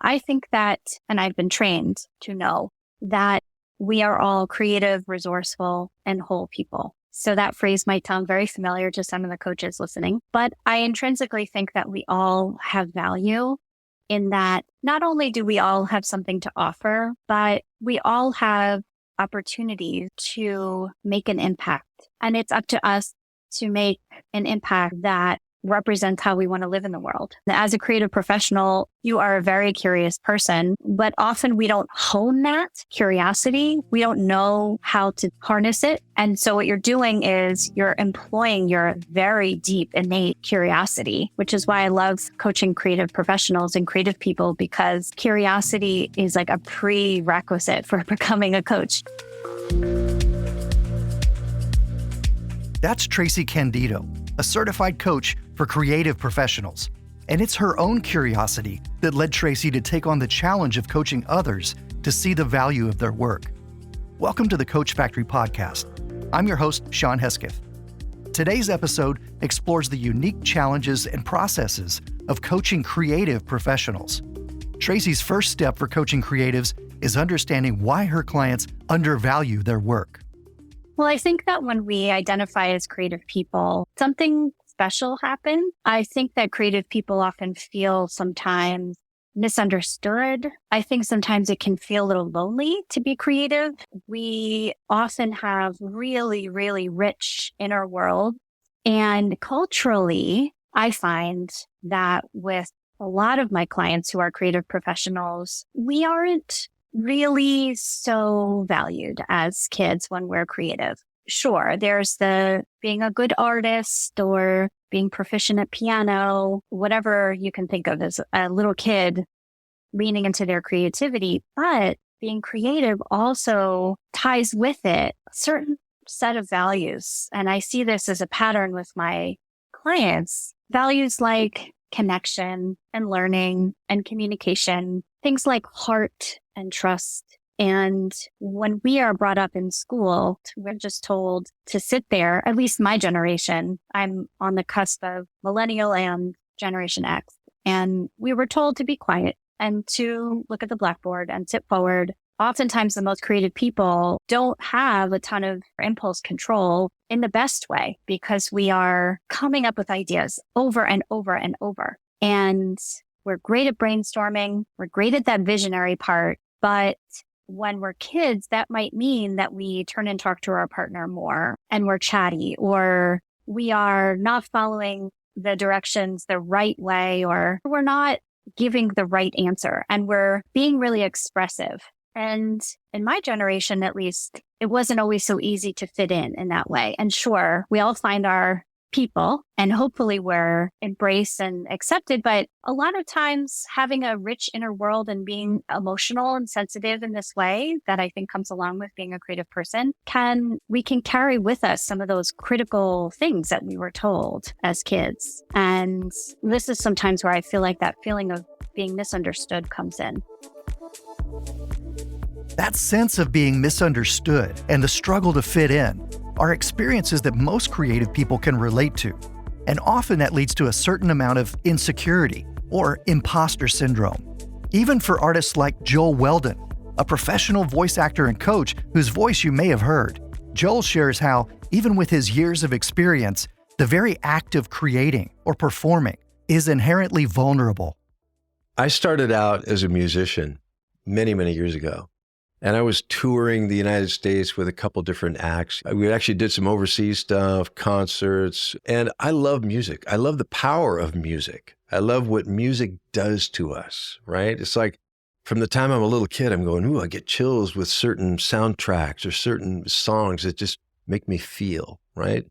I think that, and I've been trained to know that we are all creative, resourceful, and whole people. So that phrase might sound very familiar to some of the coaches listening, but I intrinsically think that we all have value in that not only do we all have something to offer, but we all have opportunities to make an impact. And it's up to us to make an impact that represents how we want to live in the world. As a creative professional, you are a very curious person, but often we don't hone that curiosity. We don't know how to harness it. And so what you're doing is you're employing your very deep, innate curiosity, which is why I love coaching creative professionals and creative people, because curiosity is like a prerequisite for becoming a coach. That's Tracy Candido, a certified coach for creative professionals. And it's her own curiosity that led Tracy to take on the challenge of coaching others to see the value of their work. Welcome to the Coach Factory podcast. I'm your host, Sean Hesketh. Today's episode explores the unique challenges and processes of coaching creative professionals. Tracy's first step for coaching creatives is understanding why her clients undervalue their work. Well, I think that when we identify as creative people, something special happens. I think that creative people often feel sometimes misunderstood. I think sometimes it can feel a little lonely to be creative. We often have really, really rich inner world. And culturally, I find that with a lot of my clients who are creative professionals, we aren't really so valued as kids when we're creative. Sure, there's the being a good artist or being proficient at piano, whatever you can think of as a little kid leaning into their creativity. But being creative also ties with it a certain set of values. And I see this as a pattern with my clients. Values like connection and learning and communication, things like heart and trust. And when we are brought up in school, we're just told to sit there, at least my generation. I'm on the cusp of millennial and Generation X. And we were told to be quiet and to look at the blackboard and sit forward. Oftentimes, the most creative people don't have a ton of impulse control in the best way because we are coming up with ideas over and over and over. And we're great at brainstorming. We're great at that visionary part. But when we're kids, that might mean that we turn and talk to our partner more and we're chatty, or we are not following the directions the right way, or we're not giving the right answer and we're being really expressive. And in my generation, at least, it wasn't always so easy to fit in that way. And sure, we all find our people and hopefully we're embraced and accepted. But a lot of times having a rich inner world and being emotional and sensitive in this way that I think comes along with being a creative person, we can carry with us some of those critical things that we were told as kids. And this is sometimes where I feel like that feeling of being misunderstood comes in. That sense of being misunderstood and the struggle to fit in are experiences that most creative people can relate to. And often that leads to a certain amount of insecurity or imposter syndrome. Even for artists like Joel Weldon, a professional voice actor and coach whose voice you may have heard. Joel shares how, even with his years of experience, the very act of creating or performing is inherently vulnerable. I started out as a musician many, many years ago. And I was touring the United States with a couple different acts. We actually did some overseas stuff, concerts, and I love music. I love the power of music. I love what music does to us, right? It's like from the time I'm a little kid, I'm going, ooh, I get chills with certain soundtracks or certain songs that just make me feel, right?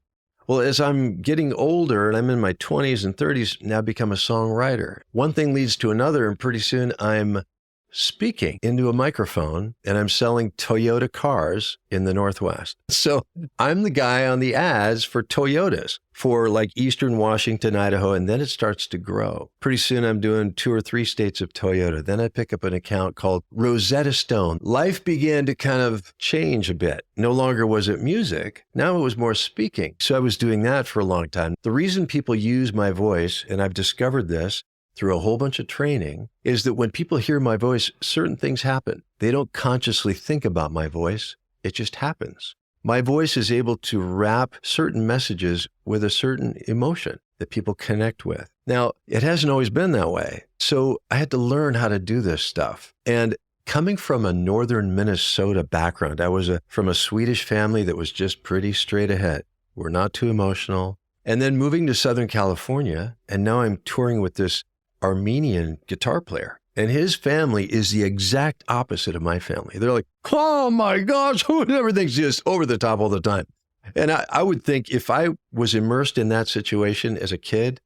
Well, as I'm getting older and I'm in my 20s and 30s, now become a songwriter. One thing leads to another, and pretty soon I'm speaking into a microphone and I'm selling Toyota cars in the Northwest. So I'm the guy on the ads for Toyotas for like Eastern Washington, Idaho, and then it starts to grow. Pretty soon I'm doing 2 or 3 states of Toyota. Then I pick up an account called Rosetta Stone. Life began to kind of change a bit. No longer was it music. Now it was more speaking. So I was doing that for a long time. The reason people use my voice, and I've discovered this through a whole bunch of training is that when people hear my voice, certain things happen. They don't consciously think about my voice. It just happens. My voice is able to wrap certain messages with a certain emotion that people connect with. Now, it hasn't always been that way. So I had to learn how to do this stuff. And coming from a northern Minnesota background, I was from a Swedish family that was just pretty straight ahead. We're not too emotional. And then moving to Southern California, and now I'm touring with this Armenian guitar player. And his family is the exact opposite of my family. They're like, oh my gosh, everything's just over the top all the time. And I would think if I was immersed in that situation as a kid,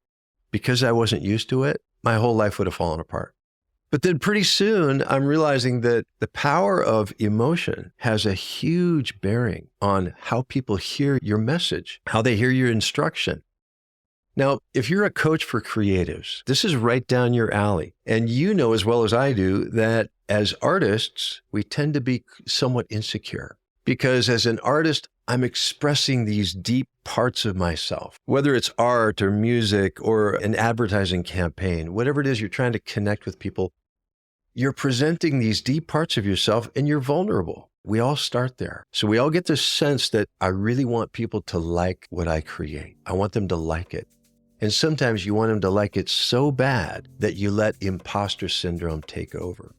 because I wasn't used to it, my whole life would have fallen apart. But then pretty soon, I'm realizing that the power of emotion has a huge bearing on how people hear your message, how they hear your instruction. Now, if you're a coach for creatives, this is right down your alley. And you know as well as I do that as artists, we tend to be somewhat insecure. Because as an artist, I'm expressing these deep parts of myself, whether it's art or music or an advertising campaign, whatever it is you're trying to connect with people, you're presenting these deep parts of yourself and you're vulnerable. We all start there. So we all get this sense that I really want people to like what I create. I want them to like it. And sometimes you want them to like it so bad that you let imposter syndrome take over.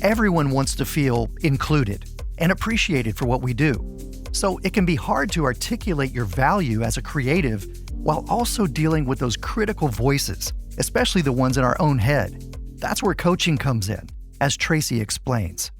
Everyone wants to feel included and appreciated for what we do. So it can be hard to articulate your value as a creative while also dealing with those critical voices, especially the ones in our own head. That's where coaching comes in, as Tracy explains.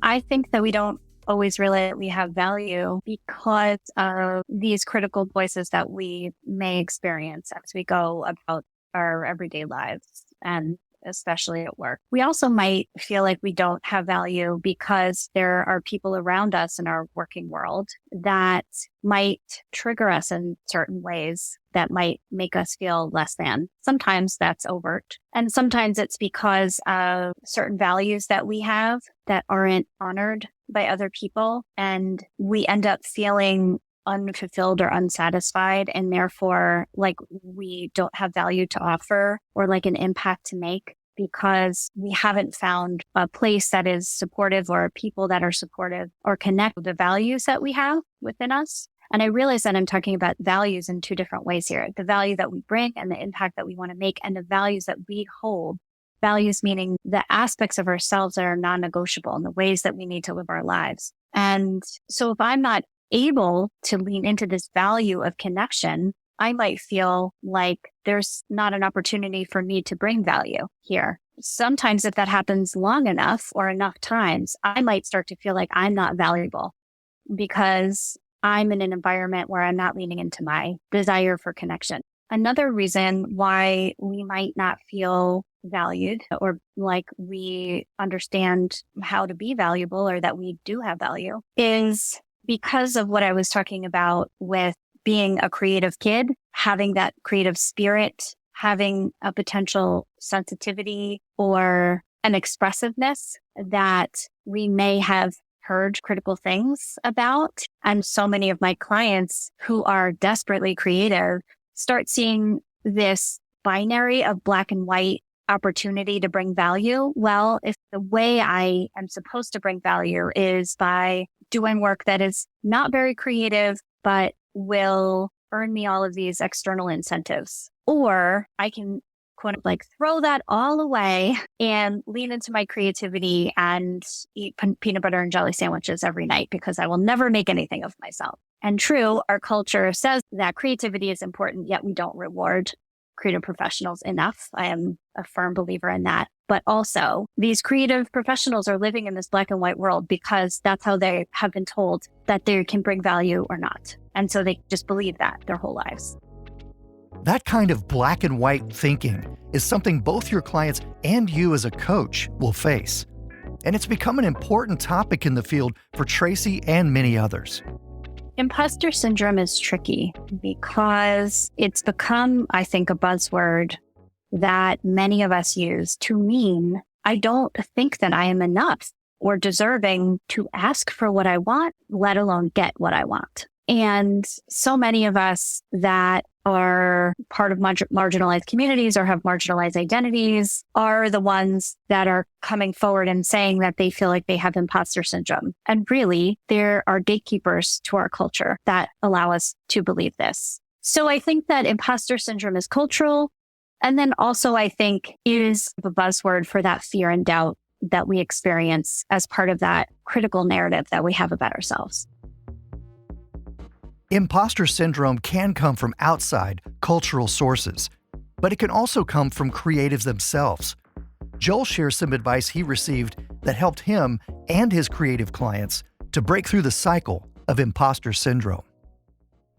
I think that we don't always realize that we have value because of these critical voices that we may experience as we go about our everyday lives, and especially at work. We also might feel like we don't have value because there are people around us in our working world that might trigger us in certain ways that might make us feel less than. Sometimes that's overt. And sometimes it's because of certain values that we have that aren't honored by other people. And we end up feeling unfulfilled or unsatisfied, and therefore like we don't have value to offer or like an impact to make because we haven't found a place that is supportive or people that are supportive or connect with the values that we have within us. And I realize that I'm talking about values in two different ways here. The value that we bring and the impact that we want to make, and the values that we hold. Values meaning the aspects of ourselves that are non-negotiable and the ways that we need to live our lives. And so if I'm not able to lean into this value of connection, I might feel like there's not an opportunity for me to bring value here. Sometimes if that happens long enough or enough times, I might start to feel like I'm not valuable because I'm in an environment where I'm not leaning into my desire for connection. Another reason why we might not feel valued or like we understand how to be valuable or that we do have value is because of what I was talking about with being a creative kid, having that creative spirit, having a potential sensitivity or an expressiveness that we may have heard critical things about. And so many of my clients who are desperately creative start seeing this binary of black and white opportunity to bring value. Well, if the way I am supposed to bring value is by doing work that is not very creative, but will earn me all of these external incentives, or I can quote like throw that all away and lean into my creativity and eat peanut butter and jelly sandwiches every night because I will never make anything of myself. And true, our culture says that creativity is important, yet we don't reward creative professionals enough. I am a firm believer in that. But also, these creative professionals are living in this black and white world because that's how they have been told that they can bring value or not. And so they just believe that their whole lives. That kind of black and white thinking is something both your clients and you as a coach will face. And it's become an important topic in the field for Tracy and many others. Imposter syndrome is tricky because it's become, I think, a buzzword that many of us use to mean I don't think that I am enough or deserving to ask for what I want, let alone get what I want. And so many of us that are part of marginalized communities or have marginalized identities are the ones that are coming forward and saying that they feel like they have imposter syndrome. And really, there are gatekeepers to our culture that allow us to believe this. So I think that imposter syndrome is cultural. And then also I think is the buzzword for that fear and doubt that we experience as part of that critical narrative that we have about ourselves. Imposter syndrome can come from outside cultural sources, but it can also come from creatives themselves. Joel shares some advice he received that helped him and his creative clients to break through the cycle of imposter syndrome.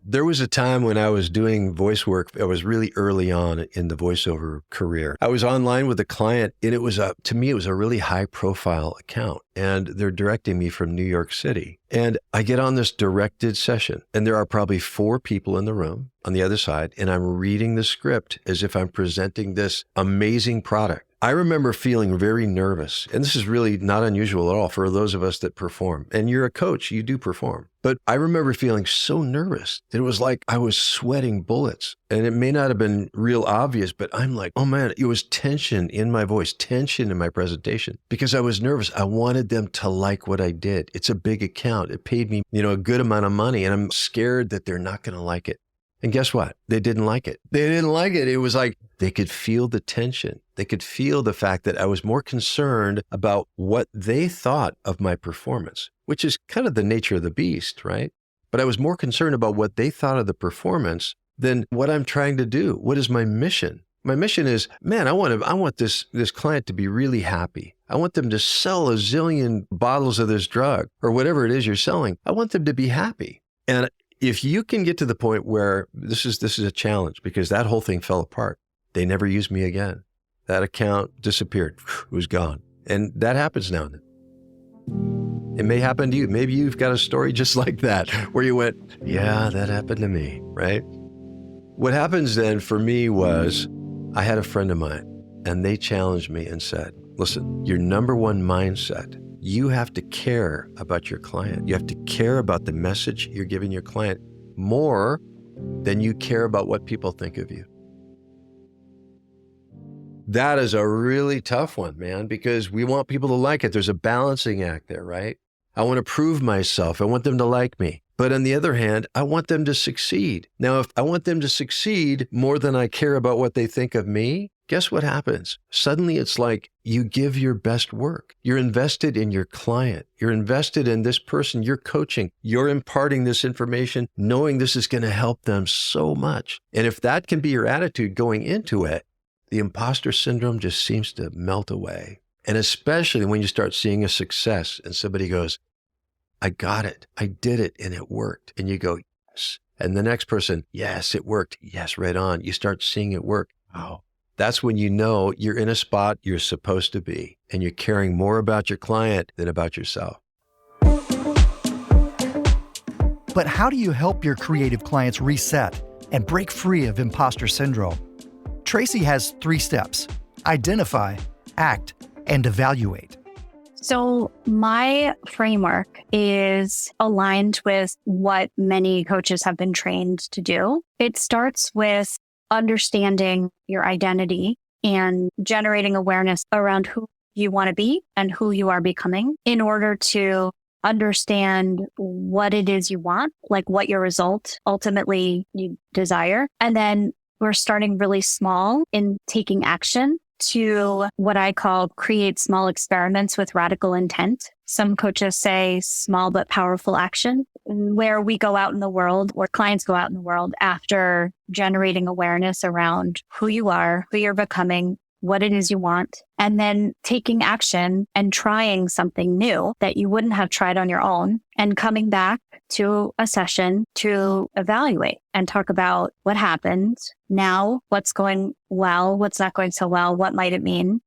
There was a time when I was doing voice work. I was really early on in the voiceover career. I was online with a client, and to me, it was a really high profile account. And they're directing me from New York City. And I get on this directed session, and there are probably 4 people in the room on the other side, and I'm reading the script as if I'm presenting this amazing product. I remember feeling very nervous, and this is really not unusual at all for those of us that perform. And you're a coach, you do perform. But I remember feeling so nervous that it was like I was sweating bullets. And it may not have been real obvious, but I'm like, oh man, it was tension in my voice, tension in my presentation, because I was nervous. I wanted them to like what I did. It's a big account. It paid me, a good amount of money, and I'm scared that they're not going to like it. And guess what? They didn't like it. They didn't like it. It was like they could feel the tension. They could feel the fact that I was more concerned about what they thought of my performance, which is kind of the nature of the beast, right? But I was more concerned about what they thought of the performance than what I'm trying to do. What is my mission? My mission is, man, I want this client to be really happy. I want them to sell a zillion bottles of this drug or whatever it is you're selling. I want them to be happy. And if you can get to the point where this is a challenge, because that whole thing fell apart. They never used me again. That account disappeared. It was gone. And that happens now and then. It may happen to you. Maybe you've got a story just like that where you went, yeah, that happened to me, right? What happens then for me was I had a friend of mine, and they challenged me and said, listen, your number one mindset, you have to care about your client. You have to care about the message you're giving your client more than you care about what people think of you. That is a really tough one, man, because we want people to like it. There's a balancing act there, right? I want to prove myself. I want them to like me. But on the other hand, I want them to succeed. Now, if I want them to succeed more than I care about what they think of me, guess what happens? Suddenly it's like you give your best work. You're invested in your client. You're invested in this person you're coaching. You're imparting this information, knowing this is going to help them so much. And if that can be your attitude going into it, the imposter syndrome just seems to melt away. And especially when you start seeing a success and somebody goes, I got it. I did it and it worked. And you go, yes. And the next person, yes, it worked. Yes, right on. You start seeing it work. Wow. That's when you know you're in a spot you're supposed to be and you're caring more about your client than about yourself. But how do you help your creative clients reset and break free of imposter syndrome? Tracy has 3 steps: identify, act, and evaluate. So my framework is aligned with what many coaches have been trained to do. It starts with understanding your identity and generating awareness around who you want to be and who you are becoming in order to understand what it is you want, like what your result ultimately you desire. And then we're starting really small in taking action to what I call create small experiments with radical intent. Some coaches say small but powerful action, where we go out in the world, or clients go out in the world after generating awareness around who you are, who you're becoming, what it is you want, and then taking action and trying something new that you wouldn't have tried on your own, and coming back to a session to evaluate and talk about what happened now, what's going well, what's not going so well, what might it mean,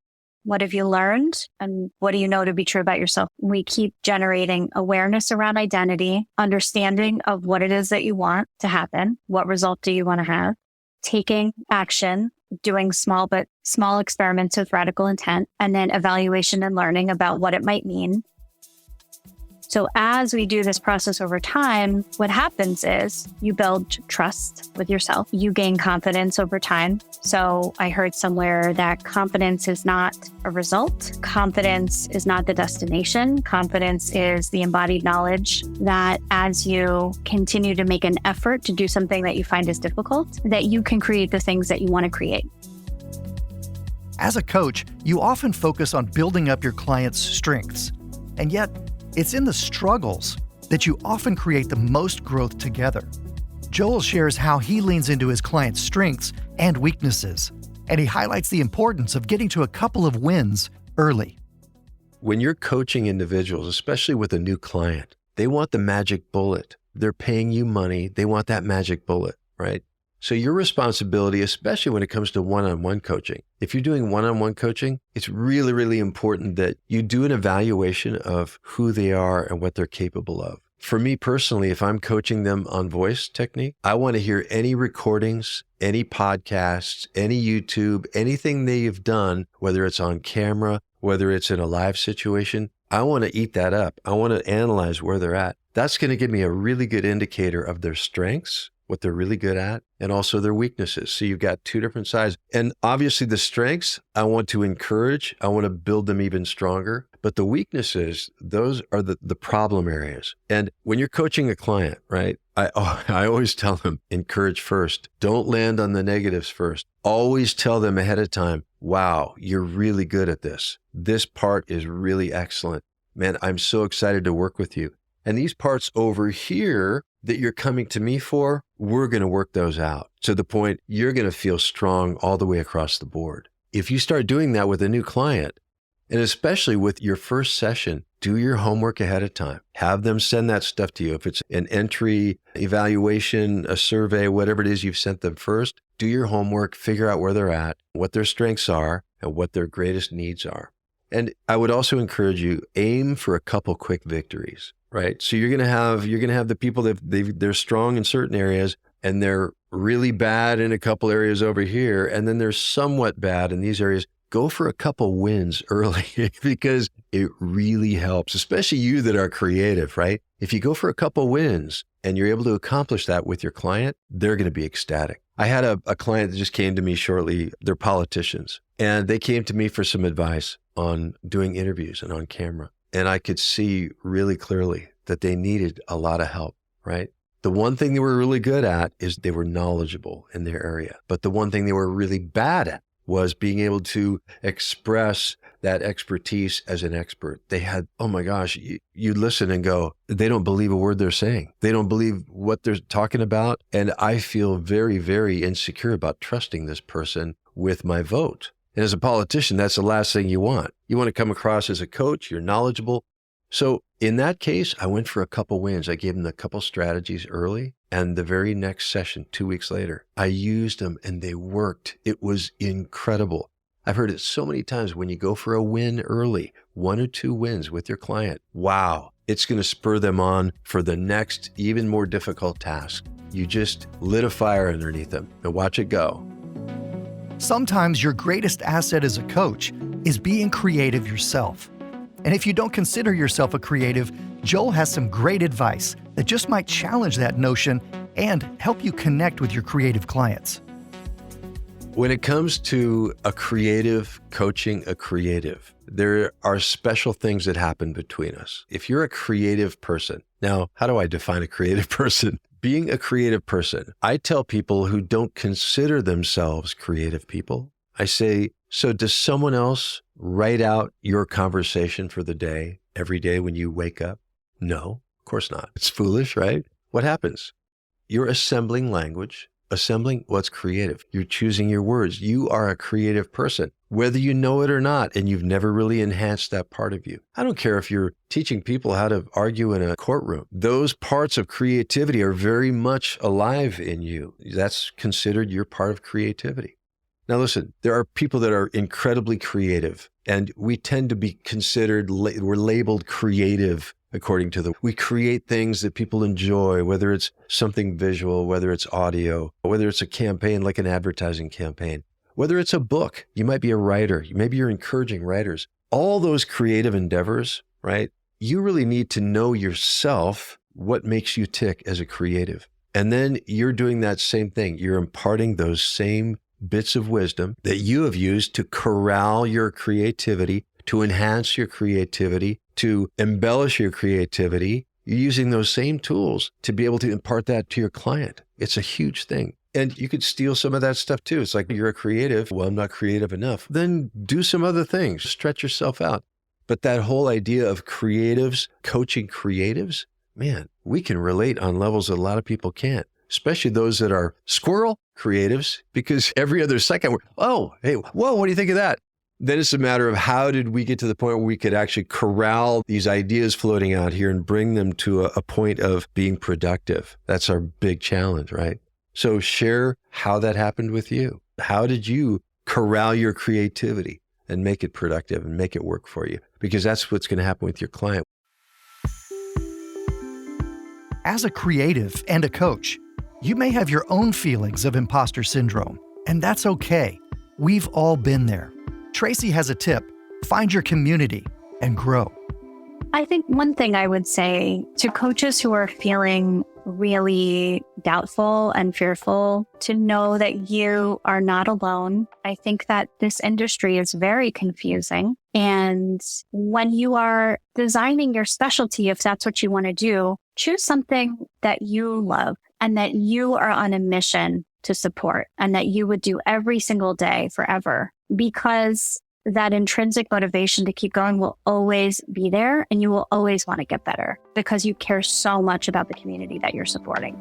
what have you learned, and what do you know to be true about yourself. We keep generating awareness around identity, understanding of what it is that you want to happen, what result do you want to have, taking action, doing small experiments with radical intent, and then evaluation and learning about what it might mean. So as we do this process over time, what happens is you build trust with yourself. You gain confidence over time. So I heard somewhere that confidence is not a result. Confidence is not the destination. Confidence is the embodied knowledge that as you continue to make an effort to do something that you find is difficult, that you can create the things that you want to create. As a coach, you often focus on building up your clients' strengths. And yet, it's in the struggles that you often create the most growth together. Joel shares how he leans into his clients' strengths and weaknesses, and he highlights the importance of getting to a couple of wins early. When you're coaching individuals, especially with a new client, they want the magic bullet. They're paying you money. They want that magic bullet, right? So your responsibility, especially when it comes to one-on-one coaching, if you're doing one-on-one coaching, it's really, really important that you do an evaluation of who they are and what they're capable of. For me personally, if I'm coaching them on voice technique, I want to hear any recordings, any podcasts, any YouTube, anything they've done, whether it's on camera, whether it's in a live situation. I want to eat that up. I want to analyze where they're at. That's going to give me a really good indicator of their strengths, what they're really good at, and also their weaknesses. So you've got two different sides. And obviously the strengths, I want to encourage, I want to build them even stronger. But the weaknesses, those are the problem areas. And when you're coaching a client, right, I always tell them, encourage first. Don't land on the negatives first. Always tell them ahead of time, wow, you're really good at this. This part is really excellent. Man, I'm so excited to work with you. And these parts over here that you're coming to me for, we're going to work those out to the point you're going to feel strong all the way across the board. If you start doing that with a new client, and especially with your first session, do your homework ahead of time. Have them send that stuff to you. If it's an entry, evaluation, a survey, whatever it is you've sent them first, do your homework, figure out where they're at, what their strengths are, and what their greatest needs are. And I would also encourage you, aim for a couple quick victories. Right. So you're going to have the people that they're strong in certain areas and they're really bad in a couple areas over here. And then they're somewhat bad in these areas. Go for a couple wins early because it really helps, especially you that are creative, right? If you go for a couple wins and you're able to accomplish that with your client, they're going to be ecstatic. I had a client that just came to me shortly. They're politicians and they came to me for some advice on doing interviews and on camera. And I could see really clearly that they needed a lot of help, right? The one thing they were really good at is they were knowledgeable in their area. But the one thing they were really bad at was being able to express that expertise as an expert. They had, oh my gosh, you listen and go, they don't believe a word they're saying. They don't believe what they're talking about. And I feel very, very insecure about trusting this person with my vote. And as a politician, that's the last thing you want. You want to come across as a coach, you're knowledgeable. So in that case, I went for a couple wins. I gave them a couple strategies early. And the very next session, 2 weeks later, I used them and they worked. It was incredible. I've heard it so many times when you go for a win early, 1 or 2 wins with your client. Wow, it's going to spur them on for the next, even more difficult task. You just lit a fire underneath them and watch it go. Sometimes your greatest asset as a coach is being creative yourself. And if you don't consider yourself a creative, Joel has some great advice that just might challenge that notion and help you connect with your creative clients. When it comes to a creative, coaching a creative, there are special things that happen between us. If you're a creative person, now, how do I define a creative person? Being a creative person, I tell people who don't consider themselves creative people, I say, so does someone else write out your conversation for the day, every day when you wake up? No, of course not. It's foolish, right? What happens? You're assembling language, assembling what's creative. You're choosing your words. You are a creative person, whether you know it or not, and you've never really enhanced that part of you. I don't care if you're teaching people how to argue in a courtroom. Those parts of creativity are very much alive in you. That's considered your part of creativity. Now listen, there are people that are incredibly creative, and we tend to be considered, we're labeled creative according to we create things that people enjoy, whether it's something visual, whether it's audio, whether it's a campaign like an advertising campaign, whether it's a book, you might be a writer, maybe you're encouraging writers. All those creative endeavors, right? you really need to know yourself, what makes you tick as a creative. And then you're doing that same thing. You're imparting those same bits of wisdom that you have used to corral your creativity, to enhance your creativity, to embellish your creativity. You're using those same tools to be able to impart that to your client. It's a huge thing. And you could steal some of that stuff too. It's like, you're a creative. Well, I'm not creative enough. Then do some other things. Stretch yourself out. But that whole idea of creatives, coaching creatives, man, we can relate on levels that a lot of people can't, especially those that are squirrel creatives, because every other second oh, hey, whoa, what do you think of that? Then it's a matter of, how did we get to the point where we could actually corral these ideas floating out here and bring them to a point of being productive? That's our big challenge, right? So share how that happened with you. How did you corral your creativity and make it productive and make it work for you? Because that's what's going to happen with your client. As a creative and a coach, you may have your own feelings of imposter syndrome, and that's okay. We've all been there. Tracy has a tip: find your community and grow. I think one thing I would say to coaches who are feeling really doubtful and fearful, to know that you are not alone. I think that this industry is very confusing. And when you are designing your specialty, if that's what you want to do, choose something that you love and that you are on a mission to support and that you would do every single day forever, because that intrinsic motivation to keep going will always be there, and you will always want to get better because you care so much about the community that you're supporting.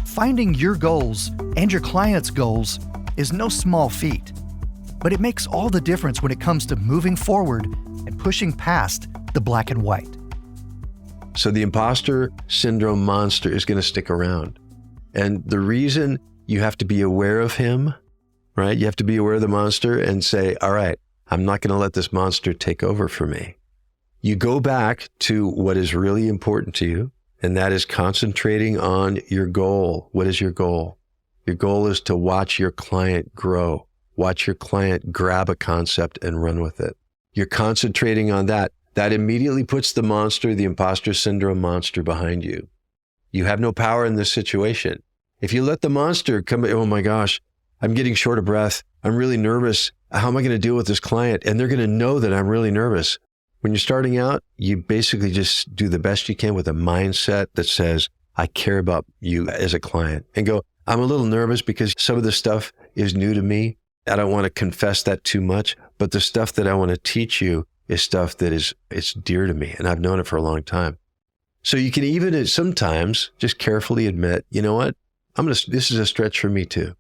Finding your goals and your client's goals is no small feat, but it makes all the difference when it comes to moving forward and pushing past the black and white. So the imposter syndrome monster is going to stick around. And the reason you have to be aware of him, right? You have to be aware of the monster and say, all right, I'm not going to let this monster take over for me. You go back to what is really important to you, and that is concentrating on your goal. What is your goal? Your goal is to watch your client grow, watch your client grab a concept and run with it. You're concentrating on that. That immediately puts the monster, the imposter syndrome monster, behind you. You have no power in this situation. If you let the monster come, oh my gosh, I'm getting short of breath. I'm really nervous. How am I going to deal with this client? And they're going to know that I'm really nervous. When you're starting out, you basically just do the best you can with a mindset that says, I care about you as a client, and go, I'm a little nervous because some of this stuff is new to me. I don't want to confess that too much, but the stuff that I want to teach you is stuff that it's dear to me, and I've known it for a long time. So you can even sometimes just carefully admit, you know what? This is a stretch for me too.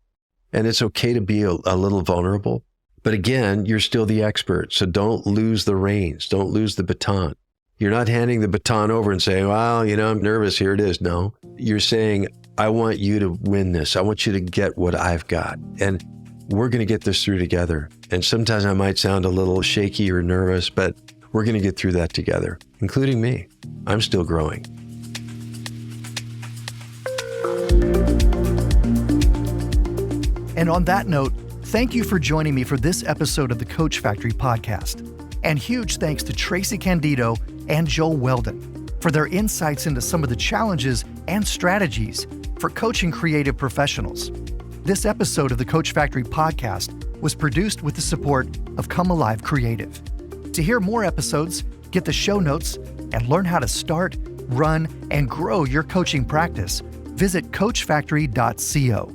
And it's okay to be a little vulnerable. But again, you're still the expert. So don't lose the reins. Don't lose the baton. You're not handing the baton over and saying, well, I'm nervous. Here it is. No, you're saying, I want you to win this. I want you to get what I've got. And we're going to get this through together. And sometimes I might sound a little shaky or nervous, but we're going to get through that together, including me. I'm still growing. And on that note, thank you for joining me for this episode of the Coach Factory podcast. And huge thanks to Tracy Candido and Joel Weldon for their insights into some of the challenges and strategies for coaching creative professionals. This episode of the Coach Factory podcast was produced with the support of Come Alive Creative. To hear more episodes, get the show notes, and learn how to start, run, and grow your coaching practice, visit coachfactory.co.